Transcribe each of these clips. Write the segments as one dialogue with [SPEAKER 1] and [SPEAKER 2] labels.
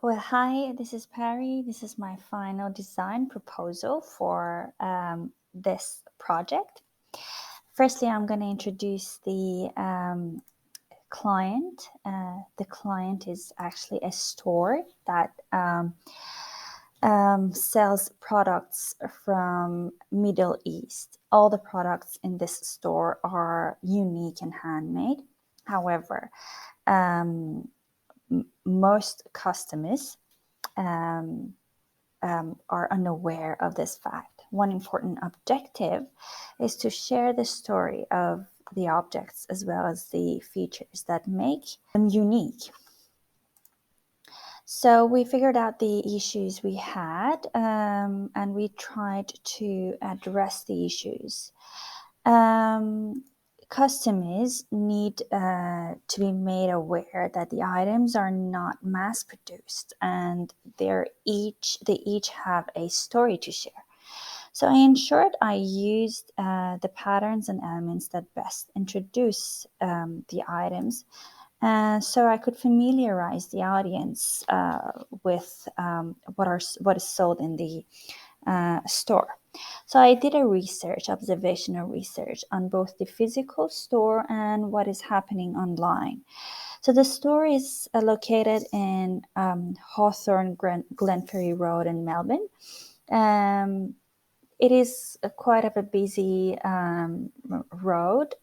[SPEAKER 1] Well, hi, this is Pari. This is my final design proposal for this project. Firstly, I'm going to introduce the client. The client is actually a store that sells products from Middle East. All the products in this store are unique and handmade. However, most customers are unaware of this fact. One important objective is to share the story of the objects as well as the features that make them unique. So we figured out the issues we had and we tried to address the issues. Customers need to be made aware that the items are not mass produced and they each have a story to share. So in short, I used the patterns and elements that best introduce the items, so I could familiarize the audience with what is sold in the store. So I did a observational research on both the physical store and what is happening online. So the store is located in Hawthorne Glenferrie Road in Melbourne. It is quite of a busy road.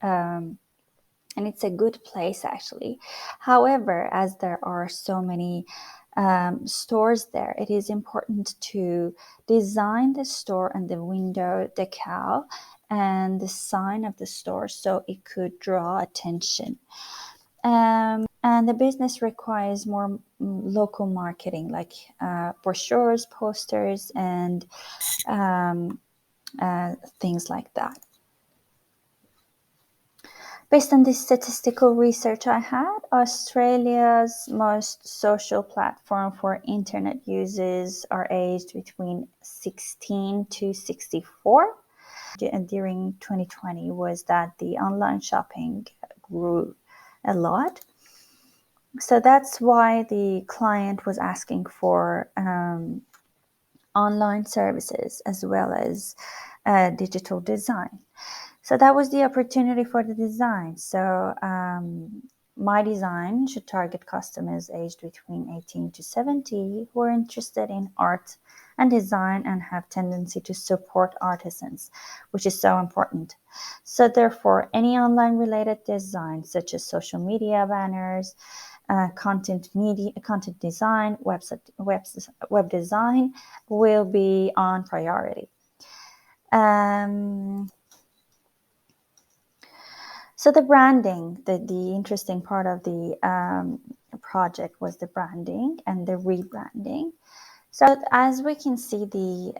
[SPEAKER 1] And it's a good place actually. However, as there are so many stores there, it is important to design the store and the window decal and the sign of the store so it could draw attention. And the business requires more local marketing, like brochures, posters, and things like that. Based on this statistical research I had, Australia's most social platform for internet users are aged between 16 to 64. And during 2020 was that the online shopping grew a lot. So that's why the client was asking for online services as well as digital design. So that was the opportunity for the design. So my design should target customers aged between 18 to 70 who are interested in art and design and have tendency to support artisans, which is so important. So therefore, any online related design such as social media banners, content design, web design will be on priority. So the branding, the interesting part of the project was the branding and the rebranding. So as we can see, the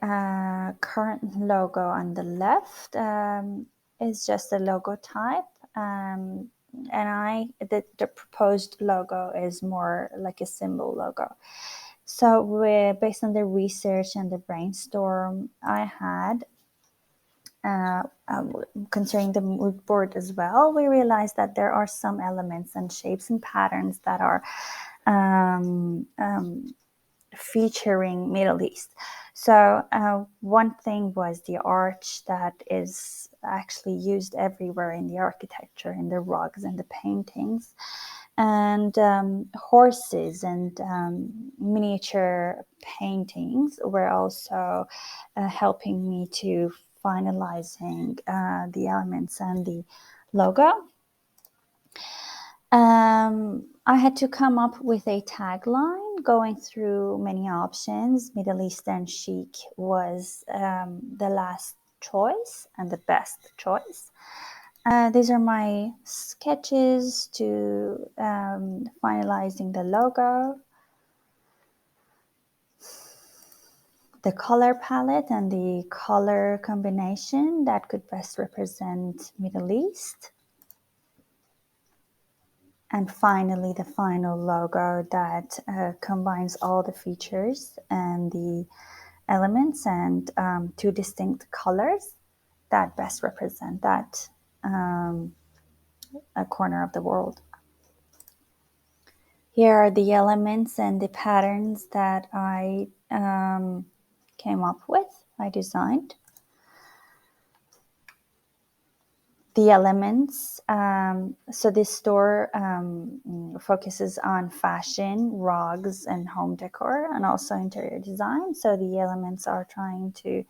[SPEAKER 1] current logo on the left is just a logo type. And the proposed logo is more like a symbol logo. So based on the research and the brainstorm I had, concerning the mood board as well, we realized that there are some elements and shapes and patterns that are featuring Middle East. So one thing was the arch that is actually used everywhere in the architecture, in the rugs and the paintings, and horses and miniature paintings were also helping me to finalizing the elements and the logo. I had to come up with a tagline going through many options. Middle Eastern chic was the last choice and the best choice. These are my sketches to finalizing the logo, the color palette and the color combination that could best represent Middle East. And finally, the final logo that combines all the features and the elements and two distinct colors that best represent that a corner of the world. Here are the elements and the patterns that I came up with, I designed. The elements, so this store focuses on fashion, rugs, and home decor, and also interior design. So the elements are trying to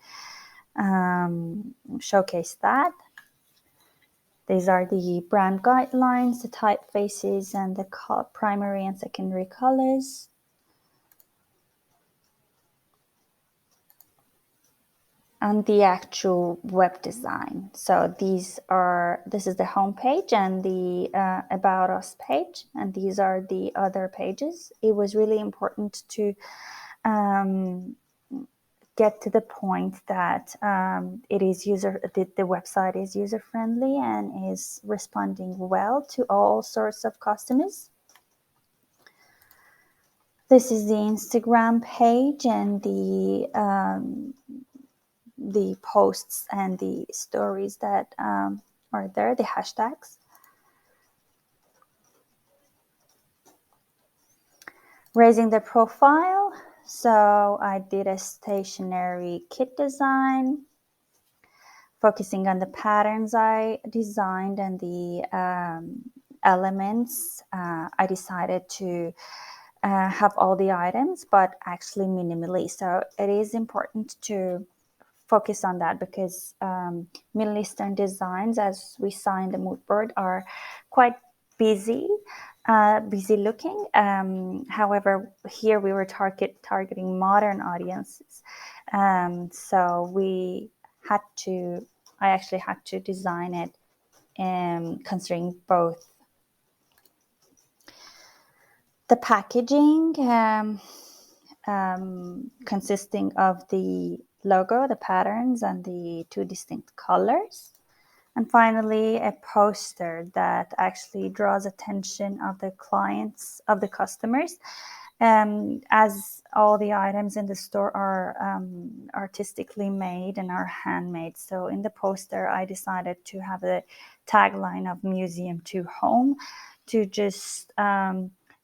[SPEAKER 1] showcase that. These are the brand guidelines, the typefaces, and the primary and secondary colors. And the actual web design. So this is the home page and the About Us page, and these are the other pages. It was really important to get to the point that the website is user friendly and is responding well to all sorts of customers. This is the Instagram page and the posts and the stories that are there, the hashtags. Raising the profile. So I did a stationery kit design, focusing on the patterns I designed and the elements. I decided to have all the items, but actually minimally. So it is important to focus on that because Middle Eastern designs, as we saw in the mood board, are quite busy looking. However, here we were targeting modern audiences. So I actually had to design it considering both the packaging, consisting of the logo, the patterns, and the two distinct colors. And finally, a poster that actually draws attention of the clients, of the customers, as all the items in the store are artistically made and are handmade. So in the poster, I decided to have a tagline of Museum to Home to just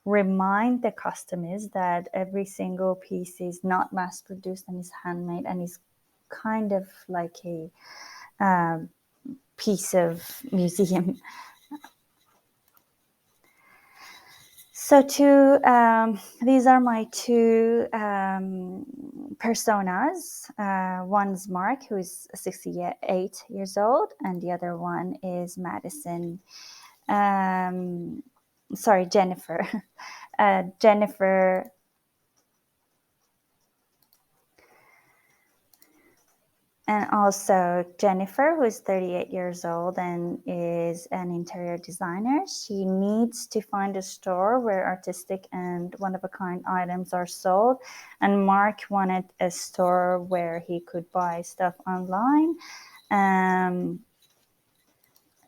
[SPEAKER 1] remind the customers that every single piece is not mass produced and is handmade and is kind of like a piece of museum. So these are my two personas. One's Mark, who is 68 years old, and the other one is Madison. Jennifer. Jennifer. And also Jennifer, who is 38 years old and is an interior designer. She needs to find a store where artistic and one-of-a-kind items are sold. And Mark wanted a store where he could buy stuff online.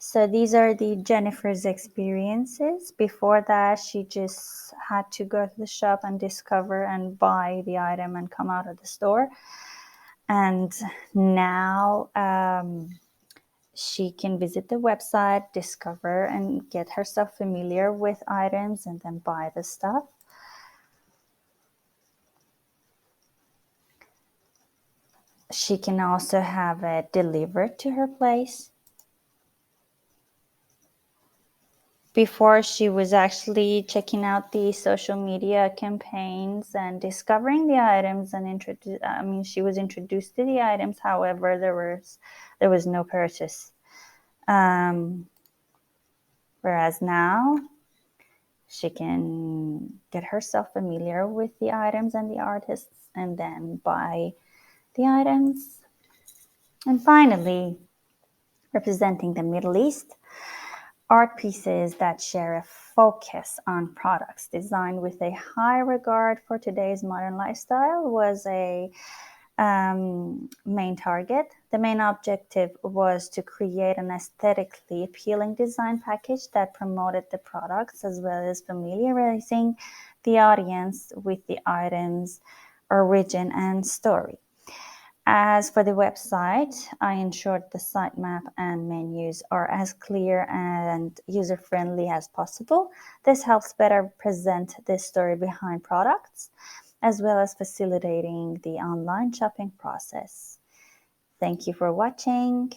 [SPEAKER 1] So these are the Jennifer's experiences. Before that, she just had to go to the shop and discover and buy the item and come out of the store. And now she can visit the website, discover and get herself familiar with items and then buy the stuff. She can also have it delivered to her place. Before, she was actually checking out the social media campaigns and discovering the items and she was introduced to the items. However, there was no purchase. Whereas now she can get herself familiar with the items and the artists and then buy the items. And finally, representing the Middle East, art pieces that share a focus on products designed with a high regard for today's modern lifestyle was a main target. The main objective was to create an aesthetically appealing design package that promoted the products as well as familiarizing the audience with the items' origin and story. As for the website, I ensured the sitemap and menus are as clear and user-friendly as possible. This helps better present the story behind products, as well as facilitating the online shopping process. Thank you for watching.